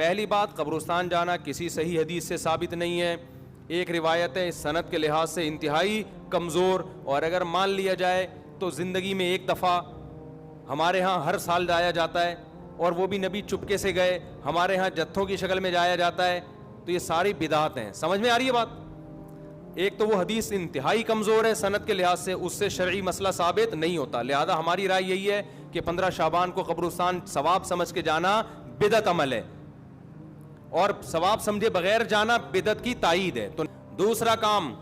پہلی بات، قبرستان جانا کسی صحیح حدیث سے ثابت نہیں ہے. ایک روایت ہے صنعت کے لحاظ سے انتہائی کمزور, اور اگر مان لیا جائے تو زندگی میں ایک دفعہ. ہمارے ہاں ہر سال جایا جاتا ہے, اور وہ بھی نبی چپکے سے گئے. ہمارے ہاں جتھوں کی شکل میں جایا جاتا ہے. تو یہ ساری بدعات ہیں. سمجھ میں آ رہی ہے بات؟ ایک تو وہ حدیث انتہائی کمزور ہے صنعت کے لحاظ سے, اس سے شرعی مسئلہ ثابت نہیں ہوتا. لہذا ہماری رائے یہی ہے کہ 15 شعبان کو قبرستان ثواب سمجھ کے جانا بدعت عمل ہے, اور ثواب سمجھے بغیر جانا بدعت کی تائید ہے. تو دوسرا کام,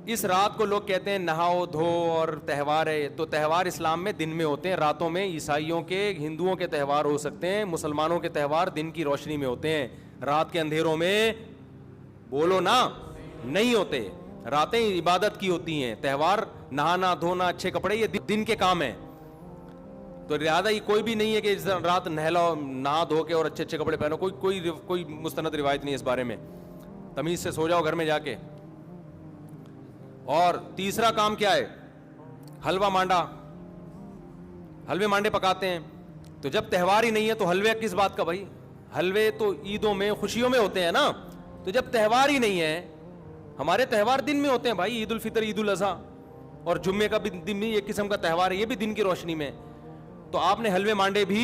اس رات کو لوگ کہتے ہیں نہاؤ دھو اور تہوار ہے. تو تہوار اسلام میں دن میں ہوتے ہیں, راتوں میں. عیسائیوں کے, ہندوؤں کے تہوار ہو سکتے ہیں, مسلمانوں کے تہوار دن کی روشنی میں ہوتے ہیں. رات کے اندھیروں میں بولو نا نہیں ہوتے. راتیں عبادت کی ہوتی ہیں. تہوار نہانا دھونا اچھے کپڑے یہ دن کے کام ہیں. تو لہٰذا یہ کوئی بھی نہیں ہے کہ رات نہا دھو کے اور اچھے اچھے کپڑے پہنو. کوئی مستند روایت نہیں ہے اس بارے میں. تمیز سے سو جاؤ گھر میں جا کے. اور تیسرا کام کیا ہے؟ حلوہ مانڈا. حلوے مانڈے پکاتے ہیں. تو جب تہوار ہی نہیں ہے تو حلوے کس بات کا بھائی؟ حلوے تو عیدوں میں خوشیوں میں ہوتے ہیں نا. تو جب تہوار ہی نہیں ہے, ہمارے تہوار دن میں ہوتے ہیں بھائی. عید الفطر, عید الاضحیٰ, اور جمعے کا بھی دن میں ایک قسم کا تہوار ہے, یہ بھی دن کی روشنی میں. تو آپ نے حلوے مانڈے بھی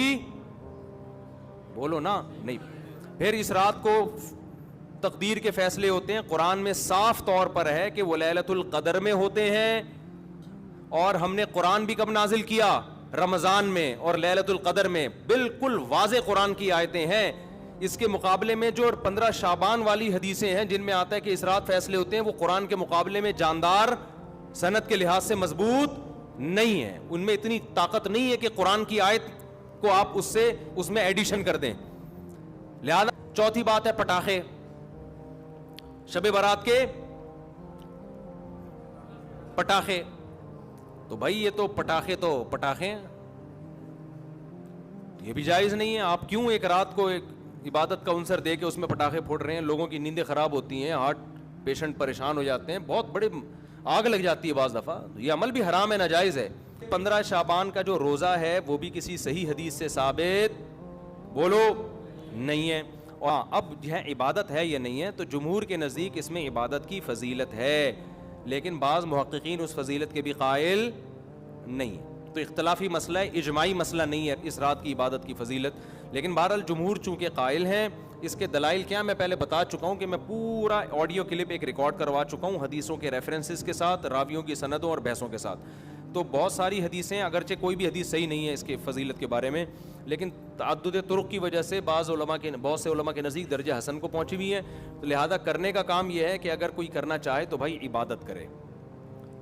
بولو نا نہیں. پھر اس رات کو تقدیر کے فیصلے ہوتے ہیں. قرآن میں صاف طور پر ہے کہ وہ لیلۃ القدر میں ہوتے ہیں, اور ہم نے قرآن بھی کب نازل کیا؟ رمضان میں اور لیلۃ القدر میں. بالکل واضح قرآن کی آیتیں ہیں. اس کے مقابلے میں جو 15 شعبان والی حدیثیں ہیں جن میں آتا ہے کہ اس رات فیصلے ہوتے ہیں, وہ قرآن کے مقابلے میں جاندار, سند کے لحاظ سے مضبوط نہیں ہے. ان میں اتنی طاقت نہیں ہے کہ قرآن کی آیت کو آپ اس میں ایڈیشن کر دیں. لہذا چوتھی بات ہے پٹاخے. شب برات کے پٹاخے. تو بھائی یہ تو پٹاخے یہ بھی جائز نہیں ہے. آپ کیوں ایک رات کو ایک عبادت کا عنصر دے کے اس میں پٹاخے پھوڑ رہے ہیں؟ لوگوں کی نیندیں خراب ہوتی ہیں, ہارٹ پیشنٹ پریشان ہو جاتے ہیں, بہت بڑے آگ لگ جاتی ہے بعض دفعہ. یہ عمل بھی حرام ہے, ناجائز ہے. 15 شعبان کا جو روزہ ہے وہ بھی کسی صحیح حدیث سے ثابت بولو نہیں ہے. اور اب یہ عبادت ہے یا نہیں ہے, تو جمہور کے نزدیک اس میں عبادت کی فضیلت ہے, لیکن بعض محققین اس فضیلت کے بھی قائل نہیں ہے. تو اختلافی مسئلہ ہے, اجماعی مسئلہ نہیں ہے اس رات کی عبادت کی فضیلت. لیکن بہرحال جمہور چونکہ قائل ہیں. اس کے دلائل کیا میں پہلے بتا چکا ہوں کہ میں پورا آڈیو کلپ ایک ریکارڈ کروا چکا ہوں حدیثوں کے ریفرنسز کے ساتھ, راویوں کی سندوں اور بحثوں کے ساتھ. تو بہت ساری حدیثیں, اگرچہ کوئی بھی حدیث صحیح نہیں ہے اس کے فضیلت کے بارے میں, لیکن تعدد طرق کی وجہ سے بہت سے علماء کے نزدیک درجہ حسن کو پہنچی ہوئی ہے. تو لہذا کرنے کا کام یہ ہے کہ اگر کوئی کرنا چاہے تو بھائی عبادت کرے.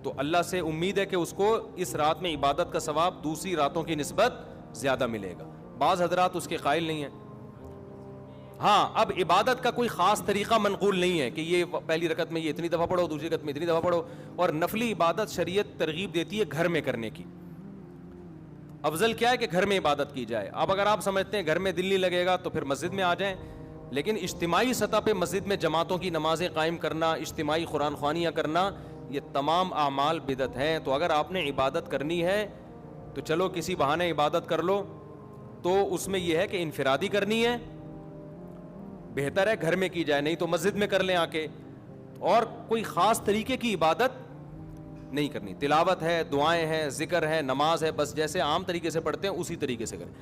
تو اللہ سے امید ہے کہ اس کو اس رات میں عبادت کا ثواب دوسری راتوں کی نسبت زیادہ ملے گا. بعض حضرات اس کے قائل نہیں ہیں. ہاں, اب عبادت کا کوئی خاص طریقہ منقول نہیں ہے کہ یہ پہلی رکعت میں یہ اتنی دفعہ پڑھو, دوسری رکعت میں اتنی دفعہ پڑھو. اور نفلی عبادت شریعت ترغیب دیتی ہے گھر میں کرنے کی. افضل کیا ہے کہ گھر میں عبادت کی جائے. اب اگر آپ سمجھتے ہیں گھر میں دل نہیں لگے گا تو پھر مسجد میں آ جائیں, لیکن اجتماعی سطح پہ مسجد میں جماعتوں کی نمازیں قائم کرنا, اجتماعی قرآن خوانیاں کرنا, یہ تمام اعمال بدعت ہیں. تو اگر آپ نے عبادت کرنی ہے تو چلو کسی بہانے عبادت کر لو, تو اس میں یہ ہے کہ انفرادی کرنی ہے, بہتر ہے گھر میں کی جائے, نہیں تو مسجد میں کر لیں آ کے. اور کوئی خاص طریقے کی عبادت نہیں کرنی. تلاوت ہے, دعائیں ہیں, ذکر ہے, نماز ہے, بس جیسے عام طریقے سے پڑھتے ہیں اسی طریقے سے کریں.